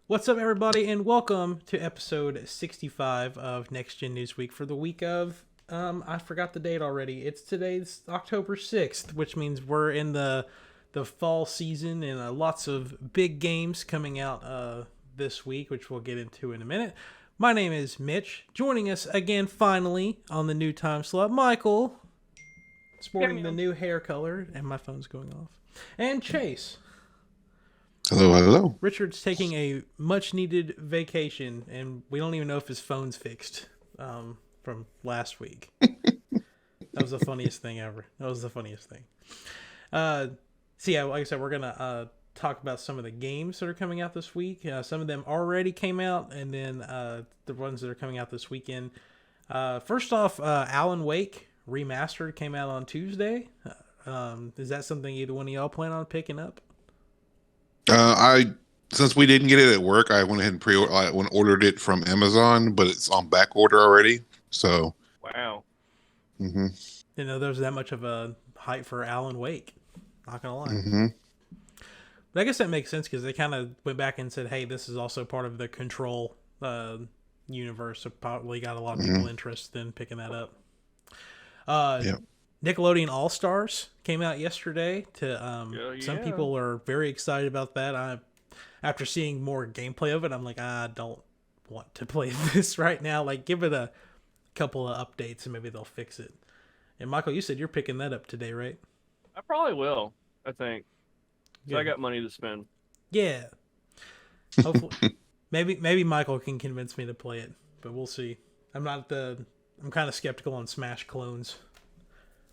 What's up, everybody, and welcome to episode 65 of Next Gen Newsweek for the week of, I forgot the date already. It's today's October 6th, which means we're in the fall season and lots of big games coming out this week, which we'll get into in a minute. My name is Mitch. Joining us again, finally, on the new time slot, Michael, sporting the new hair color, and my phone's going off, and Chase. Hello, hello. Richard's taking a much-needed vacation, and we don't even know if his phone's fixed from last week. That was the funniest thing ever. That was the funniest thing. So yeah, like I said, we're going to talk about some of the games that are coming out this week. Some of them already came out, and then the ones that are coming out this weekend. First off, Alan Wake Remastered came out on Tuesday. Is that something either one of y'all plan on picking up? Since we didn't get it at work, I went ahead and ordered it from Amazon, but it's on back order already. So, wow. Mm-hmm. Didn't know there was that much of a hype for Alan Wake. Not gonna lie. Mm-hmm. But I guess that makes sense because they kind of went back and said, "Hey, this is also part of the Control universe." So probably got a lot of people interested in picking that up. Yep. Nickelodeon All Stars came out yesterday. Some people are very excited about that. After seeing more gameplay of it, I'm like, I don't want to play this right now. Like, give it a couple of updates and maybe they'll fix it. And Michael, you said you're picking that up today, right? I probably will, I think. So Good. I got money to spend. Yeah. Hopefully, maybe Michael can convince me to play it, but we'll see. I'm kind of skeptical on Smash clones.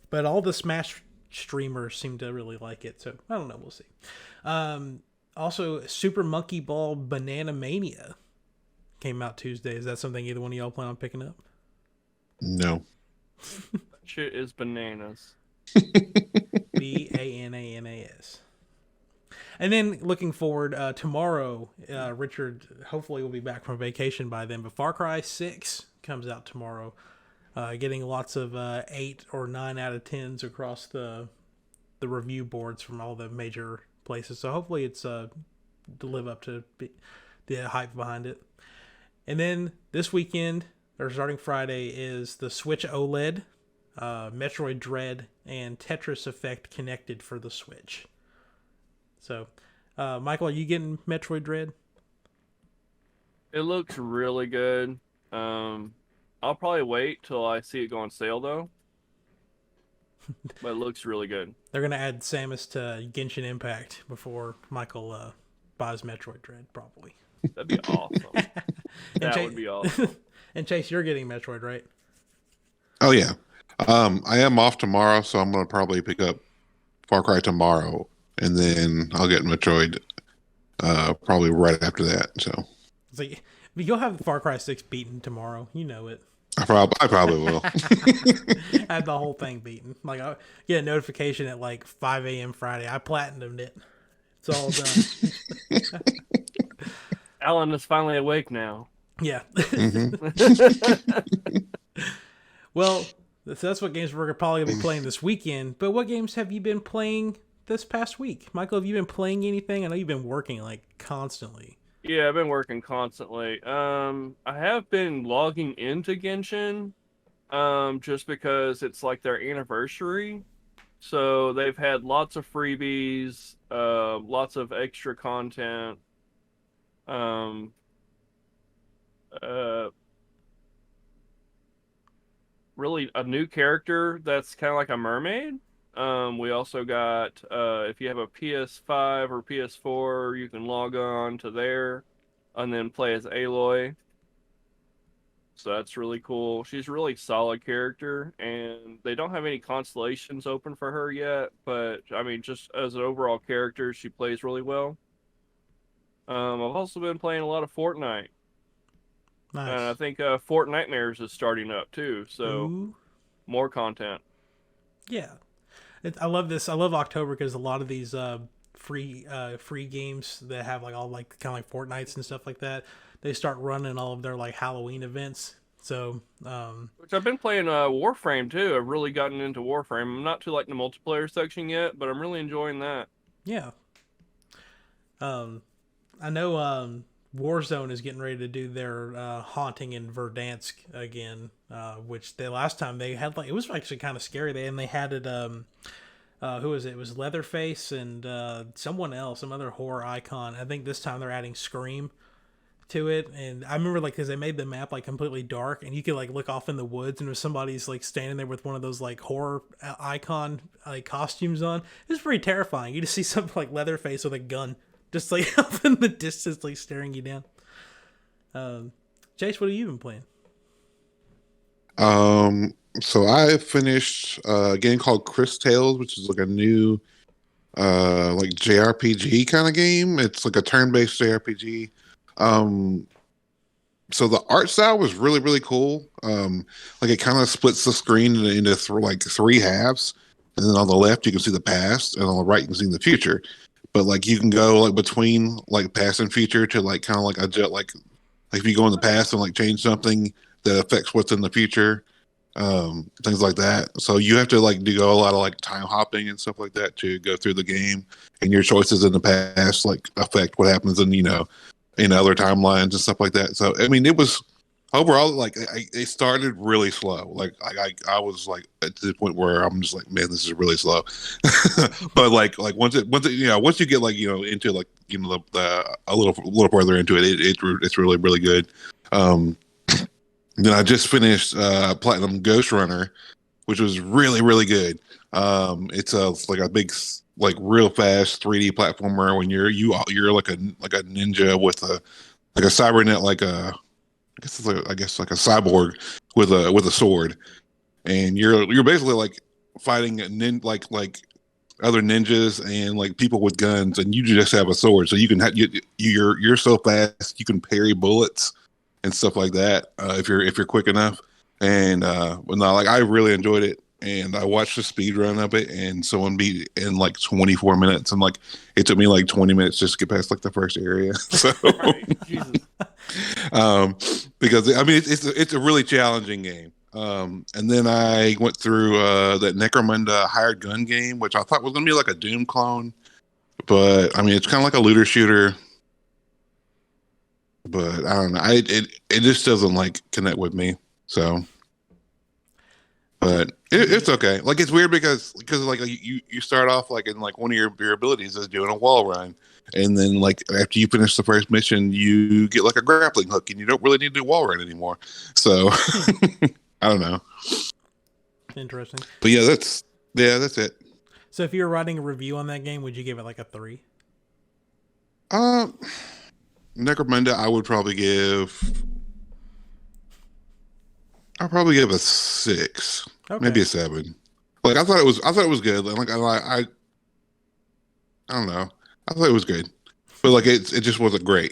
But all the Smash streamers seem to really like it, so I don't know. We'll see. Also, Super Monkey Ball Banana Mania came out Tuesday. Is that something either one of y'all plan on picking up? No. That shit is bananas. Bananas. And then looking forward, tomorrow, Richard hopefully will be back from vacation by then, but Far Cry 6 comes out tomorrow. Getting lots of 8 or 9 out of 10s across the review boards from all the major places. So hopefully it's to live up to the hype behind it. And then this weekend, or starting Friday, is the Switch OLED, Metroid Dread, and Tetris Effect connected for the Switch. So, Michael, are you getting Metroid Dread? It looks really good. I'll probably wait till I see it go on sale, though. But it looks really good. They're going to add Samus to Genshin Impact before Michael buys Metroid Dread, probably. That'd be awesome. That would be awesome. And Chase, you're getting Metroid, right? Oh yeah. I am off tomorrow, so I'm gonna probably pick up Far Cry tomorrow, and then I'll get Metroid probably right after that. So you'll have Far Cry 6 beaten tomorrow. You know it. I probably will. I had the whole thing beaten. Like, I get a notification at like 5 a.m. Friday. I platinumed it. It's all done. Alan is finally awake now. Yeah. Well, that's what games we're probably going to be playing this weekend. But what games have you been playing this past week? Michael, have you been playing anything? I know you've been working like constantly. Yeah, I've been working constantly. I have been logging into Genshin, just because it's like their anniversary. So they've had lots of freebies, lots of extra content. Really a new character that's kind of like a mermaid. We also got, if you have a PS5 or PS4, you can log on to there and then play as Aloy. So that's really cool. She's a really solid character, and they don't have any constellations open for her yet, but I mean, just as an overall character, she plays really well. I've also been playing a lot of Fortnite. Nice. And I think Fort Nightmares is starting up too, so Ooh. More content. Yeah. I love this. I love October because a lot of these free games that have like all like kind of like Fortnites and stuff like that, they start running all of their like Halloween events. So, which I've been playing Warframe too. I've really gotten into Warframe. I'm not too like the multiplayer section yet, but I'm really enjoying that. Yeah. I know Warzone is getting ready to do their haunting in Verdansk again, which the last time they had it was actually kind of scary. They had it. Who was it? It was Leatherface and someone else, some other horror icon. I think this time they're adding Scream to it, and I remember because they made the map completely dark, and you could look off in the woods, and if somebody's standing there with one of those horror icon costumes on, it was pretty terrifying. You just see something like Leatherface with a gun just up in the distance staring you down. Chase, what have you been playing? So I finished a game called Chris Tales, which is a new JRPG kind of game. It's a turn-based JRPG. So the art style was really, really cool. It kind of splits the screen into three halves, and then on the left you can see the past, and on the right you can see the future. But you can go between past and future to kind of adjust if you go in the past and change something that affects what's in the future, things like that. So you have to do a lot of time hopping and stuff like that to go through the game, and your choices in the past affect what happens in other timelines and stuff like that. So I mean, it was overall it started really slow. I was at the point where I'm just man, this is really slow. But once you get into a little further into it, it's really, really good. Then I just finished Platinum Ghost Runner, which was really, really good. It's a big real fast 3D platformer when you're like a ninja with a cybernet, I guess a cyborg with a sword, and you're basically fighting other ninjas and people with guns, and you just have a sword, so you can you're so fast you can parry bullets and stuff like that if you're quick enough. And but no, I really enjoyed it. And I watched the speed run of it, and someone beat it in 24 minutes. And it took me 20 minutes just to get past the first area. So, Jesus. Because I mean, it's a really challenging game. And then I went through that Necromunda hired gun game, which I thought was going to be a Doom clone, but I mean, it's kind of like a looter shooter. But I don't know. It just doesn't connect with me. So. But it's okay. It's weird because you start off in one of your abilities is doing a wall run, and then after you finish the first mission, you get a grappling hook, and you don't really need to do wall run anymore. So I don't know. Interesting. But yeah, that's it. So if you were writing a review on that game, would you give it a 3? Necromunda, I would probably give. I'll probably give a 6, maybe a 7. I thought it was good. I don't know. I thought it was good, but it just wasn't great.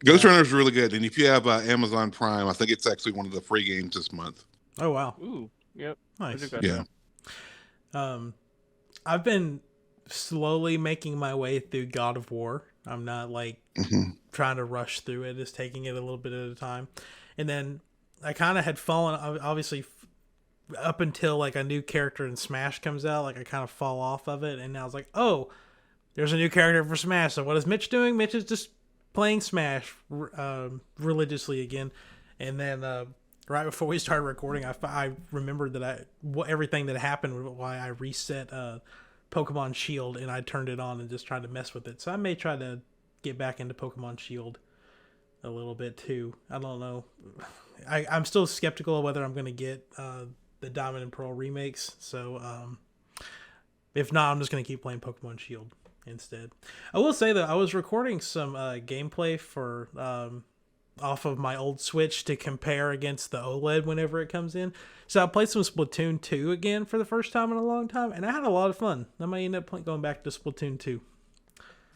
Ghost Runner is really good, and if you have Amazon Prime, I think it's actually one of the free games this month. Oh wow! Ooh, yep. Nice. Yeah. I've been slowly making my way through God of War. I'm not trying to rush through it. It's taking it a little bit at a time. And then I kind of had fallen, obviously, up until a new character in Smash comes out. I kind of fall off of it, and now I was oh, there's a new character for Smash. So what is Mitch doing? Mitch is just playing Smash religiously again. And then right before we started recording, I remembered that everything that happened, why I reset Pokemon Shield, and I turned it on and just tried to mess with it. So I may try to get back into Pokemon Shield a little bit too. I don't know. I'm still skeptical of whether I'm going to get the Diamond and Pearl remakes. So if not, I'm just going to keep playing Pokemon Shield instead. I will say though, I was recording some gameplay for off of my old Switch to compare against the OLED whenever it comes in. So I played some Splatoon 2 again for the first time in a long time, and I had a lot of fun. I might end up going back to Splatoon 2.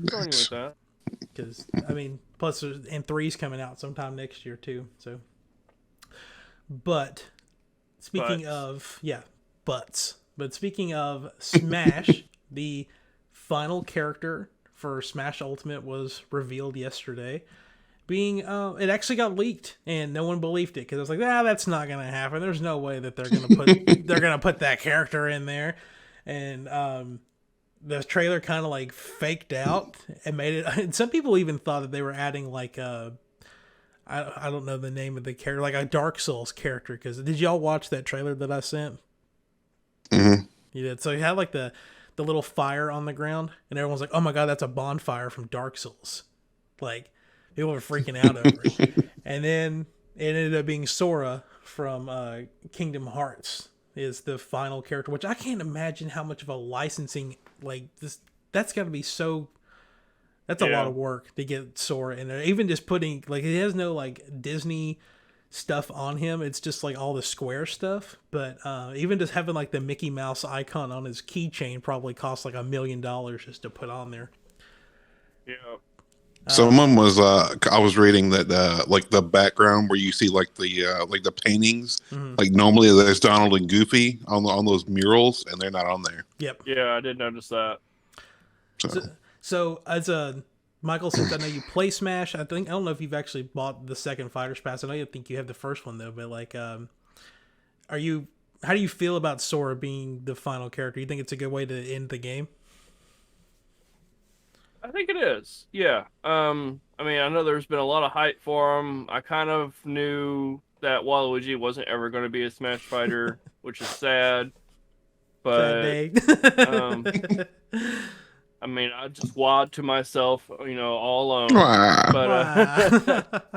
Going with that. Because, I mean, plus, and 3's coming out sometime next year, too. So, but, speaking of, but speaking of Smash, the final character for Smash Ultimate was revealed yesterday. It actually got leaked, and no one believed it, because I was like, that's not going to happen. There's no way that they're going to put that character in there. And, the trailer kind of like faked out and made it. And some people even thought that they were adding like I don't know the name of the character, like a Dark Souls character. Because did y'all watch that trailer that I sent? Mm-hmm. You did. So you had like the little fire on the ground, and everyone's like, "Oh my god, that's a bonfire from Dark Souls!" Like people were freaking out over it. And then it ended up being Sora from Kingdom Hearts is the final character, which I can't imagine how much of a licensing like this. That's got to be so. That's a lot of work to get Sora in there. Even just putting like it has no like Disney stuff on him. It's just like all the Square stuff. But even just having like the Mickey Mouse icon on his keychain probably costs like $1 million just to put on there. Yeah. Someone was I was reading that like the background where you see like the paintings, like normally there's Donald and Goofy on those murals, and they're not on there. Yep. Yeah, I did notice that. So as a Michael, since I know you play Smash, I don't know if you've actually bought the second Fighters Pass. I know you think you have the first one though, but like, how do you feel about Sora being the final character? You think it's a good way to end the game? I think it is. Yeah. I mean, I know there's been a lot of hype for him. I kind of knew that Waluigi wasn't ever going to be a Smash fighter, which is sad. But I mean, I just wad to myself, all alone. But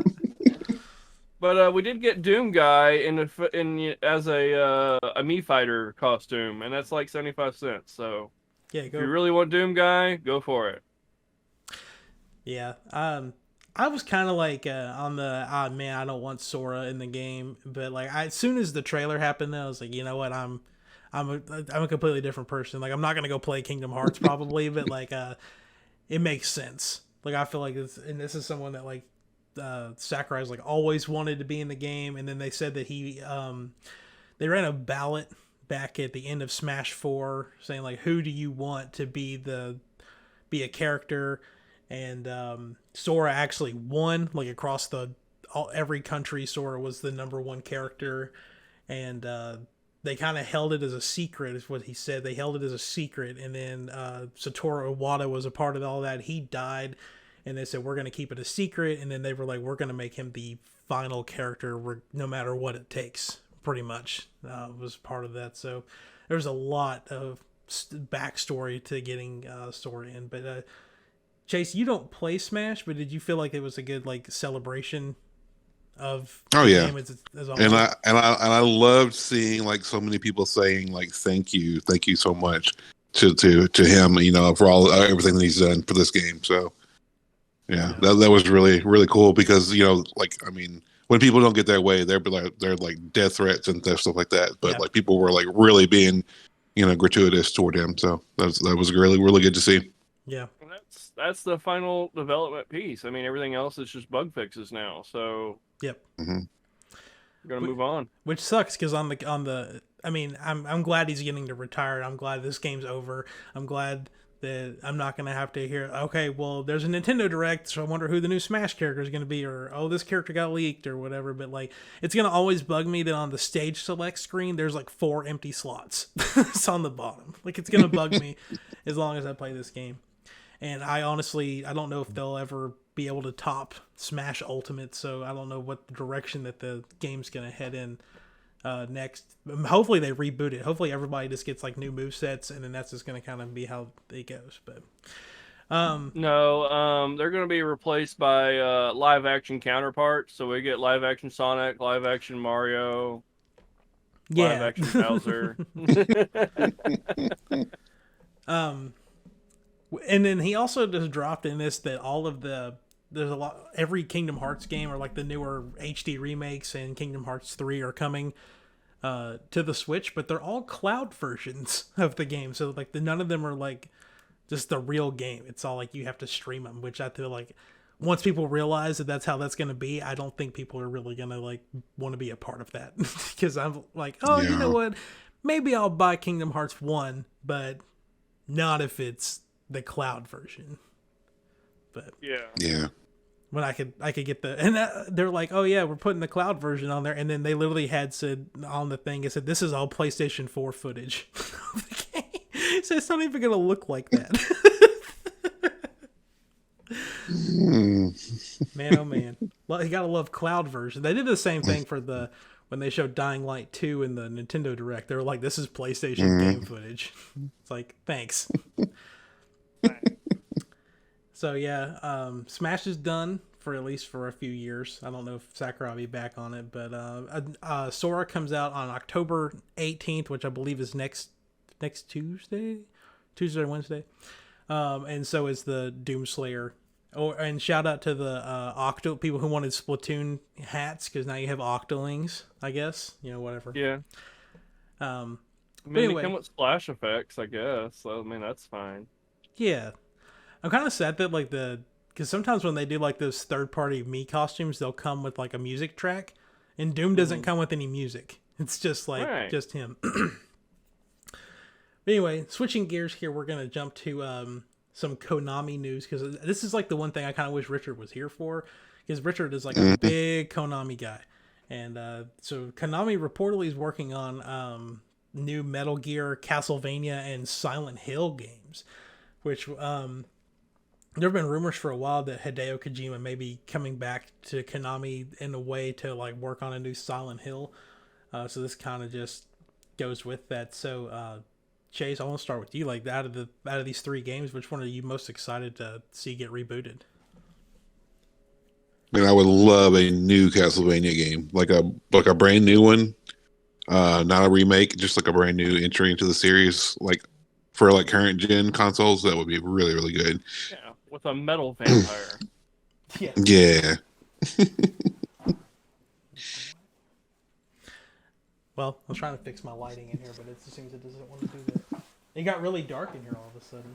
but we did get Doom Guy as a Mii fighter costume, and that's like 75 cents. So yeah, if you really want Doom Guy, go for it. Yeah. I was kind of like on the man, I don't want Sora in the game, but like as soon as the trailer happened, I was like, you know what, I'm a completely different person. Like I'm not gonna go play Kingdom Hearts probably, but like it makes sense. Like I feel like this is someone that like Sakurai's like always wanted to be in the game, and then they said that they ran a ballot back at the end of Smash 4 saying like who do you want to be a character, and Sora actually won like across every country. Sora was the number one character, and they kind of held it as a secret, is what he said. They held it as a secret, and then Satoru Iwata was a part of all that. He died, and they said, we're going to keep it a secret, and then they were like, we're going to make him the final character no matter what it takes, pretty much, was part of that. So there's a lot of backstory to getting Sora in. But Chase, you don't play Smash, but did you feel like it was a good like celebration of the game as a whole? And I loved seeing like so many people saying like thank you so much to him, for all everything that he's done for this game. So yeah. That was really really cool, because like I mean when people don't get their way, they're like death threats and stuff like that, but like people were like really being gratuitous toward him. So that was really really good to see. Yeah. That's the final development piece. I mean, everything else is just bug fixes now. So yep. Mm-hmm. We're gonna move on. Which sucks, because I mean, I'm glad he's getting to retire. I'm glad this game's over. I'm glad that I'm not gonna have to hear, okay, well, there's a Nintendo Direct, so I wonder who the new Smash character is gonna be, or oh, this character got leaked or whatever. But like, it's gonna always bug me that on the stage select screen there's like 4 empty slots. It's on the bottom. Like it's gonna bug me as long as I play this game. And I don't know if they'll ever be able to top Smash Ultimate, so I don't know what direction that the game's going to head in next. Hopefully they reboot it. Hopefully everybody just gets like new movesets, and then that's just going to kind of be how it goes. But no, they're going to be replaced by live action counterparts. So we get live action Sonic, live action Mario, live action Bowser. And then he also just dropped in this that every Kingdom Hearts game, or like the newer HD remakes and Kingdom Hearts 3 are coming to the Switch, but they're all cloud versions of the game. So like none of them are like just the real game. It's all like you have to stream them, which I feel like once people realize that that's how that's going to be, I don't think people are really going to like want to be a part of that. Because I'm like, you know what? Maybe I'll buy Kingdom Hearts 1, but not if it's the cloud version. But yeah, when I could get they're like, oh yeah, we're putting the cloud version on there, and then they literally had said on the thing, it said this is all PlayStation 4 footage of the game. So it's not even gonna look like that. Man, oh man, well, you gotta love cloud version. They did the same thing for when they showed Dying Light 2 in the Nintendo Direct. They were like, "This is PlayStation game footage." It's like, thanks. So yeah, Smash is done for at least for a few years. I don't know if Sakurai will be back on it, but Sora comes out on October 18th, which I believe is next Tuesday or Wednesday. And so is the Doomslayer. Oh, and shout out to the people who wanted Splatoon hats, because now you have Octolings, I guess. Whatever. Yeah. I mean, anyway. they come with splash effects, I guess. So, I mean, that's fine. Yeah. I'm kind of sad that because sometimes when they do like those third-party Mii costumes, they'll come with like a music track, and Doom doesn't come with any music. It's just like just him. Anyway, switching gears here, we're gonna jump to some Konami news, because this is like the one thing I kind of wish Richard was here for, because Richard is like a big Konami guy, and so Konami reportedly is working on new Metal Gear, Castlevania, and Silent Hill games, which there have been rumors for a while that Hideo Kojima may be coming back to Konami in a way to like work on a new Silent Hill. So this kind of just goes with that. So Chase, I want to start with you. Like, out of these three games, which one are you most excited to see get rebooted? And I would love a new Castlevania game, like a brand new one, not a remake, just like a brand new entry into the series, like for like current gen consoles. That would be really, really good. Yeah, with a metal vampire. Yeah. Well, I was trying to fix my lighting in here, but it seems it doesn't want to do that. It got really dark in here all of a sudden,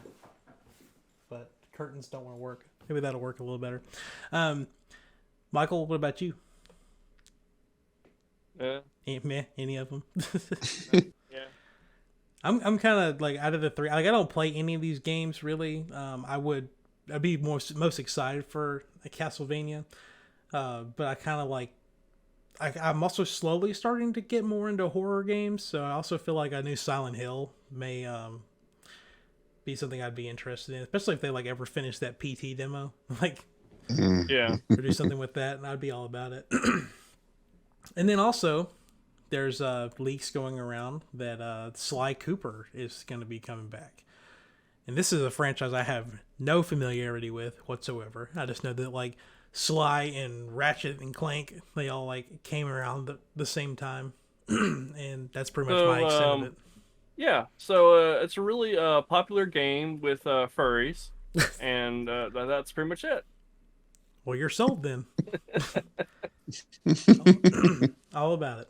but curtains don't want to work. Maybe that'll work a little better. Michael, what about you? Any of them? Yeah. I'm kind of like, out of the three, like, I don't play any of these games really. I'd be most excited for a Castlevania, but I kind of like. I'm also slowly starting to get more into horror games, so I also feel like a new Silent Hill may be something I'd be interested in, especially if they like ever finish that PT demo, like Yeah. or do something with that, and I'd be all about it. And then also, there's leaks going around that Sly Cooper is going to be coming back, and this is a franchise I have no familiarity with whatsoever. I just know that like Sly and Ratchet and Clank, they all like came around the same time, and that's pretty much my extent of it. Yeah, so it's a really popular game with furries, and that's pretty much it. Well, you're sold then. All about it.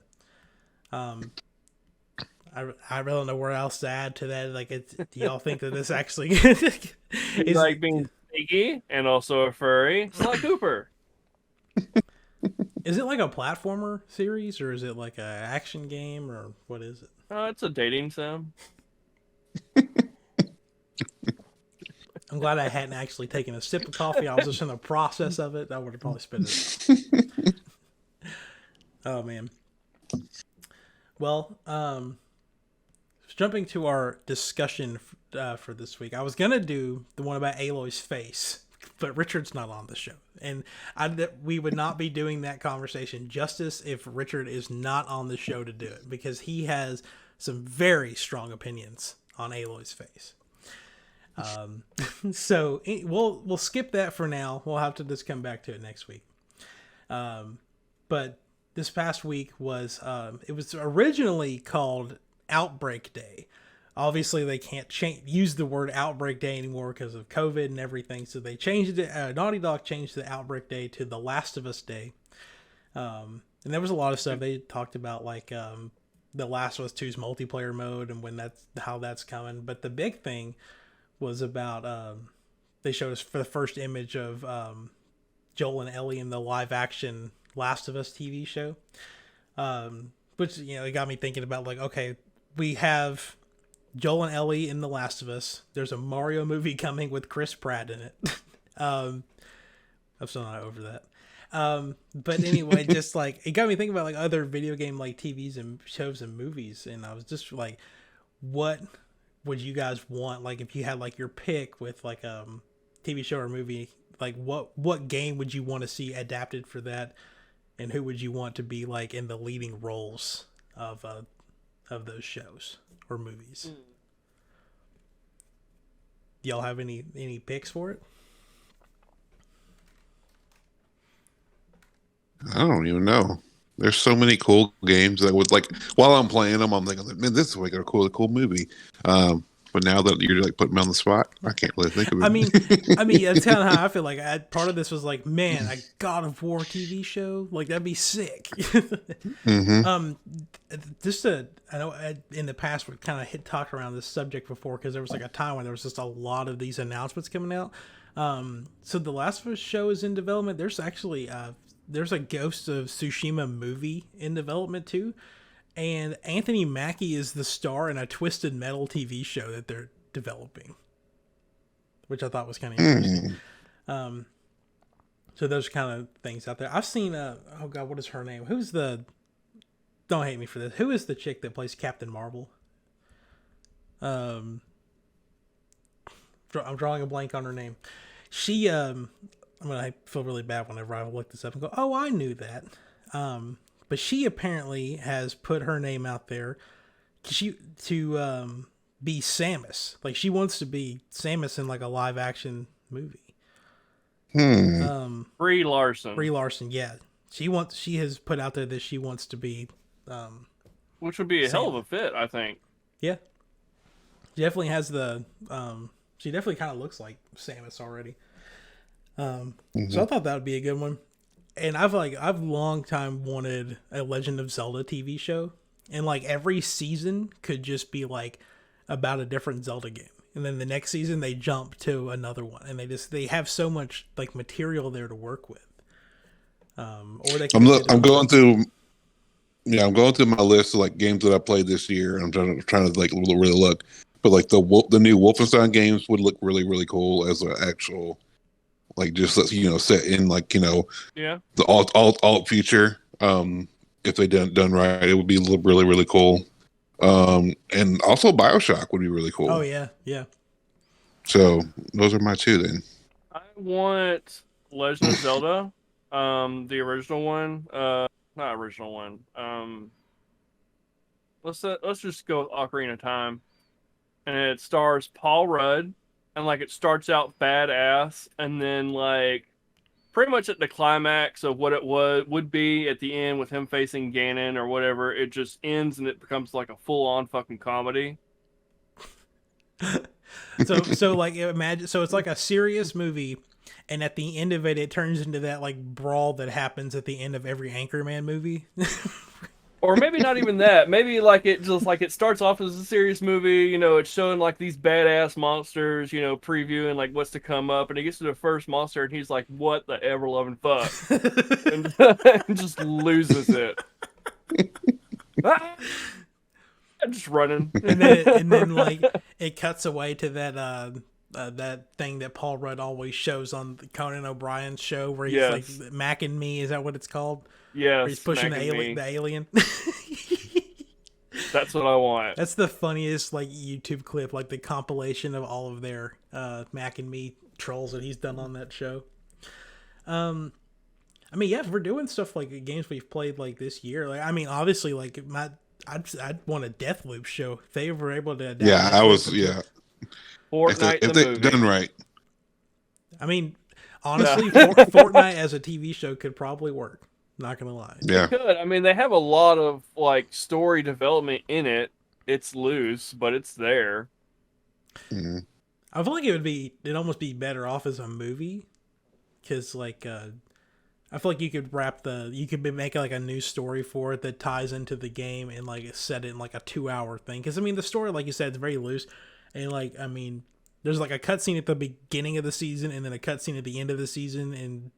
I really don't know where else to add to that. Like, do y'all think that this actually is like being Piggy and also a furry? Sly Cooper. Is it like a platformer series, or is it like a action game, or what is it? It's a dating sim. I'm glad I hadn't actually taken a sip of coffee. I was just in the process of it. I would have probably spit it. Oh man. Well, jumping to our discussion for this week, I was gonna do the one about Aloy's face, but Richard's not on the show, and we would not be doing that conversation justice if Richard is not on the show to do it, because he has some very strong opinions on Aloy's face. So we'll skip that for now. We'll have to just come back to it next week. But this past week was it was originally called Outbreak Day. Obviously, they can't use the word Outbreak Day anymore because of COVID and everything. So they changed it. Naughty Dog changed the Outbreak Day to The Last of Us Day. And there was a lot of stuff they talked about, like The Last of Us 2's multiplayer mode and how that's coming. But the big thing was about they showed us for the first image of Joel and Ellie in the live action Last of Us TV show, which it got me thinking about, like, okay, we have Joel and Ellie in The Last of Us. There's a Mario movie coming with Chris Pratt in it. I'm still not over that. But anyway, just like, it got me thinking about like other video game like TVs and shows and movies, and I was just like, what would you guys want, like, if you had like your pick with like TV show or movie, like what game would you want to see adapted for that, and who would you want to be like in the leading roles of those shows or movies? Y'all have any picks for it? I don't even know. There's so many cool games that would like while I'm playing them, I'm thinking, man, this is like a cool movie. But now that you're like putting me on the spot, I can't really think of it. I mean, that's kind of how I feel. Like, part of this was like, man, a God of War TV show, like that'd be sick. Just I know in the past we kind of talked around this subject before because there was like a time when there was just a lot of these announcements coming out. So the Last of Us show is in development. There's actually there's a Ghost of Tsushima movie in development too. And Anthony Mackie is the star in a Twisted Metal TV show that they're developing, which I thought was kind of interesting. So those kind of things out there. I've seen, oh God, what is her name? Don't hate me for this. Who is the chick that plays Captain Marvel? I'm drawing a blank on her name. She, I feel really bad whenever I look this up and go, oh, I knew that. But she apparently has put her name out there to be Samus. Like, she wants to be Samus in like a live action movie. Brie Larson, yeah. She has put out there that she wants to be which would be a hell of a fit, I think. Yeah. She definitely has she definitely kind of looks like Samus already. So I thought that would be a good one. And I've long time wanted a Legend of Zelda TV show, and like every season could just be like about a different Zelda game, and then the next season they jump to another one, and they have so much like material there to work with. Or they can I'm going through my list of like games that I played this year, and I'm trying to like really look, but like the new Wolfenstein games would look really cool as an actual. Like just set in like the alt future. If they done right, it would be really cool. And also BioShock would be really cool. Oh yeah. So those are my two then. I want Legend of Zelda, the original one. Not original one. Let's just go with Ocarina of Time, and it stars Paul Rudd. And, like, it starts out badass, and then, like, pretty much at the climax of what it would be at the end with him facing Ganon or whatever, it just ends and it becomes, like, a full-on fucking comedy. So like, imagine, so it's like a serious movie, and at the end of it, it turns into that, like, brawl that happens at the end of every Anchorman movie. Or maybe not even that. Maybe like it starts off as a serious movie, it's showing like these badass monsters, previewing like what's to come up, and he gets to the first monster and he's like, what the ever loving fuck? and just loses it. I'm just running. And then like it cuts away to that thing that Paul Rudd always shows on Conan O'Brien's show where he's like Mac and Me, is that what it's called? Yeah, he's pushing the alien. That's what I want. That's the funniest like YouTube clip, like the compilation of all of their Mac and Me trolls that he's done on that show. I mean, yeah, if we're doing stuff like games we've played like this year, like I mean, obviously, like I'd want a Deathloop show if they were able to adapt. Yeah, Fortnite if they've done right. I mean, honestly, Fortnite as a TV show could probably work. Not gonna lie. Yeah. It could. I mean, they have a lot of like story development in it. It's loose, but it's there. Mm-hmm. I feel like it'd almost be better off as a movie, because like I feel like you could make like a new story for it that ties into the game and like set it in like a 2-hour thing. Because I mean, the story, like you said, is very loose, and like I mean, there's like a cutscene at the beginning of the season and then a cutscene at the end of the season, and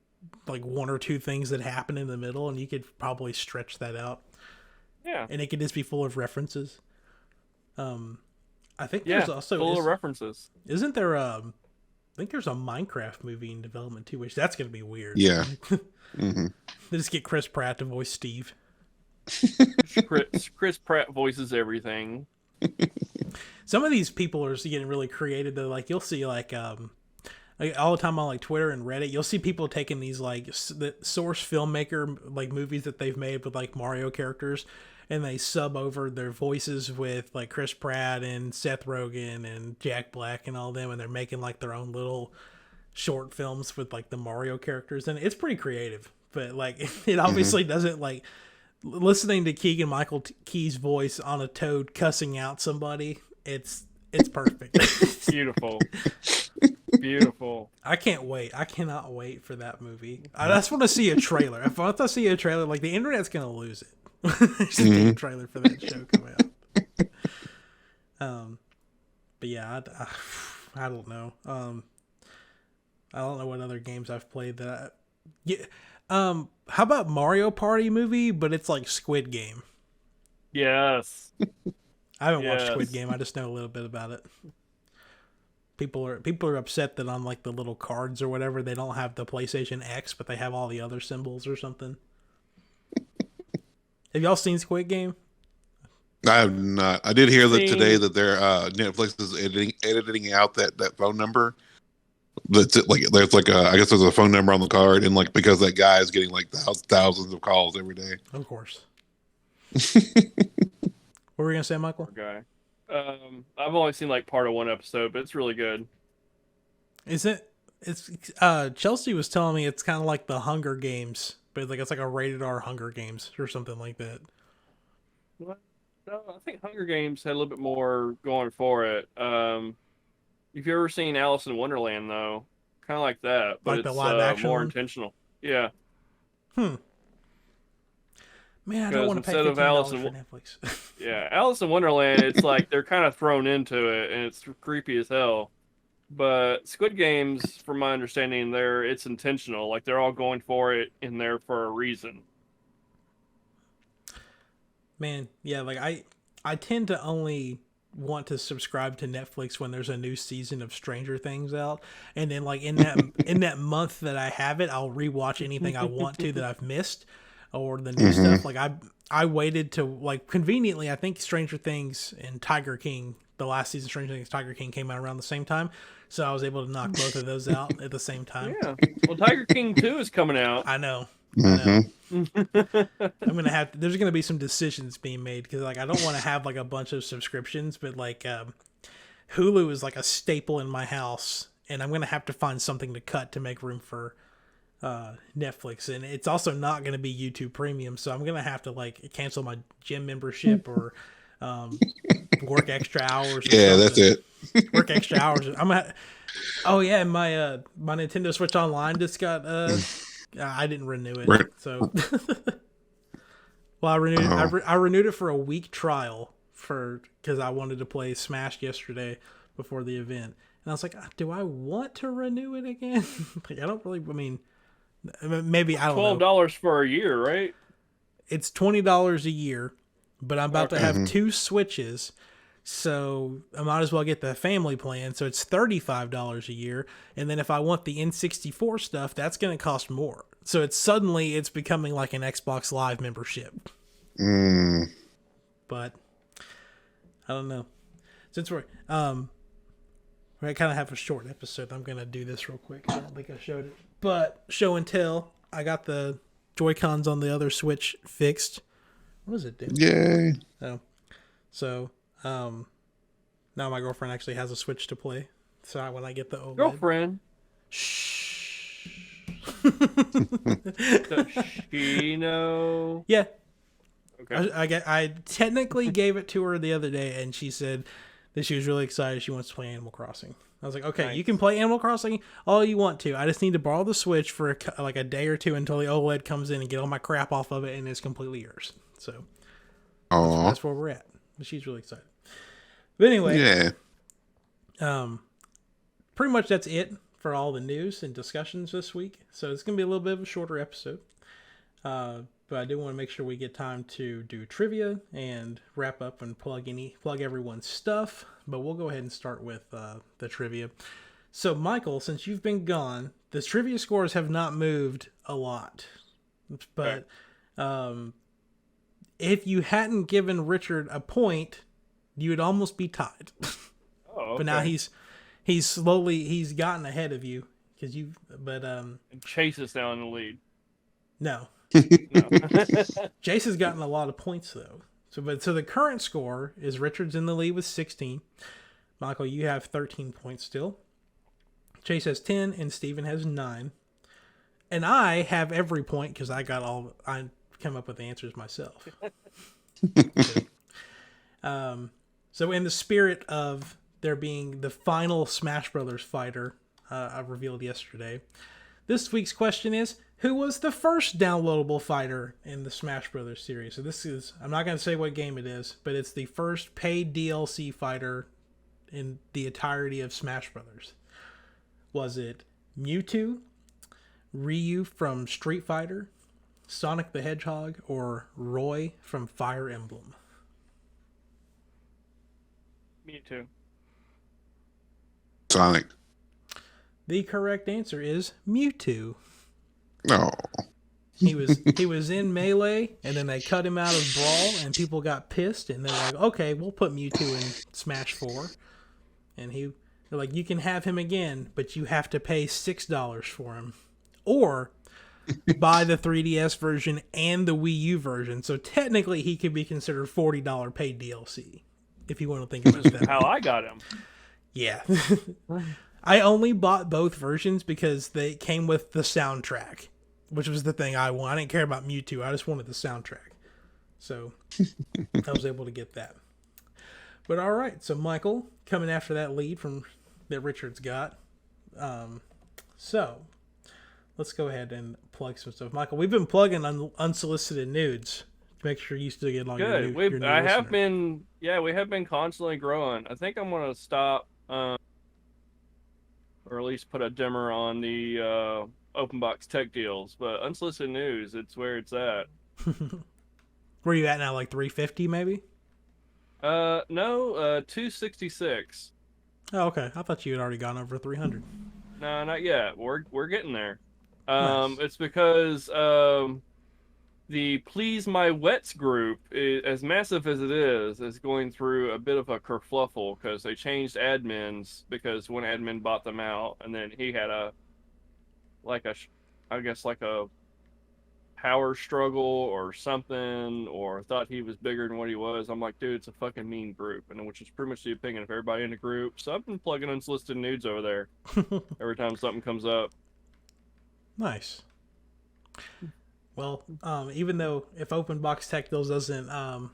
like one or two things that happen in the middle, and you could probably stretch that out. Yeah, and it could just be full of references. I think there's also full of references. Isn't there I think there's a Minecraft movie in development too, which that's gonna be weird. Yeah. Mm-hmm. They just get Chris Pratt to voice Steve. Chris Pratt voices everything. Some of these people are getting really creative though. Like you'll see like all the time on like Twitter and Reddit, you'll see people taking these like the source filmmaker like movies that they've made with like Mario characters, and they sub over their voices with like Chris Pratt and Seth Rogen and Jack Black and all them, and they're making like their own little short films with like the Mario characters, and it's pretty creative. But like it obviously doesn't like listening to Keegan Michael Key's voice on a Toad cussing out somebody. It's perfect. Beautiful. Beautiful. I can't wait. I cannot wait for that movie. I just want to see a trailer. If I see a trailer, like the internet's gonna lose it. There's a trailer for that show coming out. But yeah, I don't know. I don't know what other games I've played that. How about Mario Party movie, but it's like Squid Game? Yes. I haven't watched Squid Game. I just know a little bit about it. People are upset that on like the little cards or whatever, they don't have the PlayStation X, but they have all the other symbols or something. Have y'all seen Squid Game? I have not. I did hear that today that their Netflix is editing out that phone number. That's it, like there's like I guess there's a phone number on the card, and like because that guy is getting like thousands of calls every day. Of course. What were you gonna say, Michael? Okay. I've only seen like part of one episode, but it's really good. Is it? It's Chelsea was telling me it's kind of like the Hunger Games, but it's like a rated R Hunger Games or something like that. What? No, I think Hunger Games had a little bit more going for it. If you've ever seen Alice in Wonderland, though, kind of like that, but like the it's live action more one? intentional. Yeah. Man, I don't want to pay $15 for Netflix. Yeah, Alice in Wonderland, it's like they're kind of thrown into it, and it's creepy as hell. But Squid Games, from my understanding, it's intentional. Like they're all going for it in there for a reason. Man, yeah, like I tend to only want to subscribe to Netflix when there's a new season of Stranger Things out, and then like in that month that I have it, I'll rewatch anything I want to that I've missed, or the new stuff. Like I waited to like conveniently, I think Stranger Things and Tiger King, the last season of Stranger Things Tiger King came out around the same time, so I was able to knock both of those out at the same time. Yeah. Well, Tiger King 2 is coming out. I know. I'm gonna have to, there's gonna be some decisions being made because like I don't want to have like a bunch of subscriptions, but like Hulu is like a staple in my house, and I'm gonna have to find something to cut to make room for Netflix, and it's also not gonna be YouTube Premium, so I'm gonna have to like cancel my gym membership or work extra hours. Yeah, that's it. Work extra hours. Oh yeah, my my Nintendo Switch Online just got I didn't renew it, Right. so well, I renewed it. I renewed it for a week trial because I wanted to play Smash yesterday before the event, and I was like, do I want to renew it again? Like, I don't really. I mean, maybe I don't know. $12 for a year, right? It's $20 a year, but I'm about to have two Switches. So I might as well get the family plan. So it's $35 a year. And then if I want the N64 stuff, that's going to cost more. So it's becoming like an Xbox Live membership. But I don't know. Since we kind of have a short episode, I'm going to do this real quick. I don't think I showed it. But show and tell, I got the Joy-Cons on the other Switch fixed. What does it do? Yay. Oh. So now my girlfriend actually has a Switch to play. So when I get the OLED. Girlfriend. Shh. Does she know? Yeah. Okay. I technically gave it to her the other day, and she said that she was really excited. She wants to play Animal Crossing. I was like, okay, Nice. You can play Animal Crossing all you want to. I just need to borrow the Switch for like a day or two until the OLED comes in and get all my crap off of it, and it's completely yours. So that's where we're at. But she's really excited. But anyway, yeah. Pretty much that's it for all the news and discussions this week. So it's gonna be a little bit of a shorter episode. But I do want to make sure we get time to do trivia and wrap up and plug everyone's stuff. But we'll go ahead and start with the trivia. So Michael, since you've been gone, the trivia scores have not moved a lot. But if you hadn't given Richard a point, You would almost be tied. Oh, okay. But now he's gotten ahead of you because And Chase is now in the lead. no. No. Jace has gotten a lot of points though. So the current score is Richard's in the lead with 16. Michael, you have 13 points still. Chase has 10 and Steven has 9. And I have every point because I come up with the answers myself. So in the spirit of there being the final Smash Brothers fighter I revealed yesterday, this week's question is, who was the first downloadable fighter in the Smash Brothers series? So I'm not going to say what game it is, but it's the first paid DLC fighter in the entirety of Smash Brothers. Was it Mewtwo, Ryu from Street Fighter, Sonic the Hedgehog, or Roy from Fire Emblem? Me too. Sonic. The correct answer is Mewtwo. No. He was in Melee, and then they cut him out of Brawl, and people got pissed, and they're like, okay, we'll put Mewtwo in Smash 4. And they're like, you can have him again, but you have to pay $6 for him. Or buy the 3DS version and the Wii U version. So technically, he could be considered $40 paid DLC, if you want to think about it that. How I got him. Yeah. I only bought both versions because they came with the soundtrack, which was the thing I wanted. I didn't care about Mewtwo. I just wanted the soundtrack. So I was able to get that. But all right. So Michael, coming after that lead that Richard's got. So let's go ahead and plug some stuff. Michael, we've been plugging unsolicited nudes. Make sure you still get along. Good. Your new listener. We have been constantly growing. I think I'm going to stop, or at least put a dimmer on the open box tech deals. But unsolicited news, it's where it's at. Where are you at now? Like 350 maybe? No, 266. Oh, okay. I thought you had already gone over 300. No, not yet. We're getting there. Nice. It's because the Please My Wets group, as massive as it is going through a bit of a kerfluffle because they changed admins because one admin bought them out, and then he had a power struggle or something, or thought he was bigger than what he was. I'm like, dude, it's a fucking mean group, and which is pretty much the opinion of everybody in the group. So I've been plugging unsolicited nudes over there every time something comes up. Nice. Well, even though if Open Box Tech Deals doesn't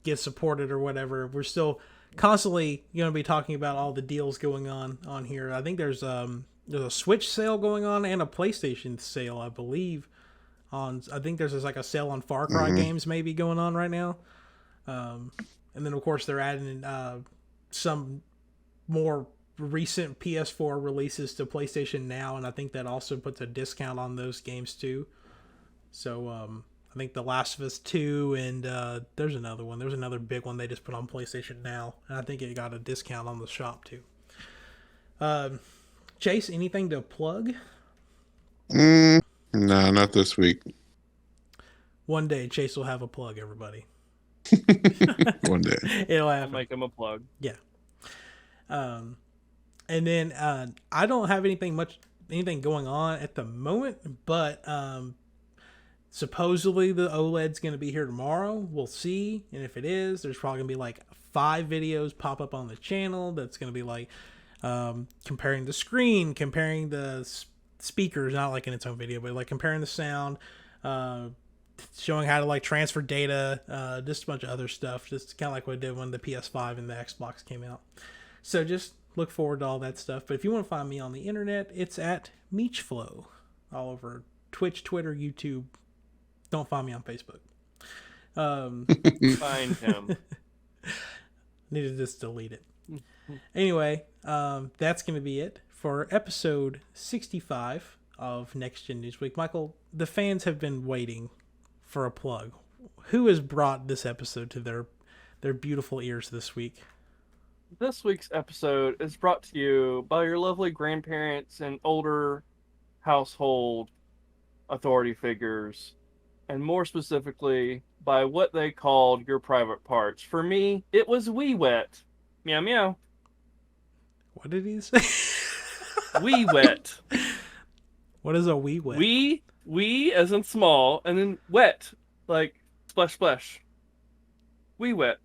get supported or whatever, we're still constantly going to be talking about all the deals going on here. I think there's a Switch sale going on and a PlayStation sale, I believe. I think there's like a sale on Far Cry games maybe going on right now. And then of course they're adding some more recent PS4 releases to PlayStation Now, and I think that also puts a discount on those games too. So I think The Last of Us 2 and there's another one. There's another big one they just put on PlayStation Now, and I think it got a discount on the shop too. Chase, anything to plug? No, not this week. One day Chase will have a plug, everybody. One day. It'll I'll happen. make him a plug. Yeah. And then I don't have anything going on at the moment, but supposedly the OLED's going to be here tomorrow. We'll see. And if it is, there's probably going to be like 5 videos pop up on the channel that's going to be like comparing the screen, comparing the speakers, not like in its own video, but like comparing the sound, showing how to like transfer data, just a bunch of other stuff, just kind of like what I did when the PS5 and the Xbox came out. So just look forward to all that stuff. But if you want to find me on the internet, it's at Meechflow, all over Twitch, Twitter, YouTube. Don't find me on Facebook. Find him. Need to just delete it. Anyway, that's going to be it for episode 65 of Next Gen News Week. Michael, the fans have been waiting for a plug. Who has brought this episode to their beautiful ears this week? This week's episode is brought to you by your lovely grandparents and older household authority figures. and more specifically by what they called your private parts. For me, it was wee wet. Meow meow. What did he say? Wee wet. What is a wee wet? Wee as in small, and then wet, like splash splash. Wee wet.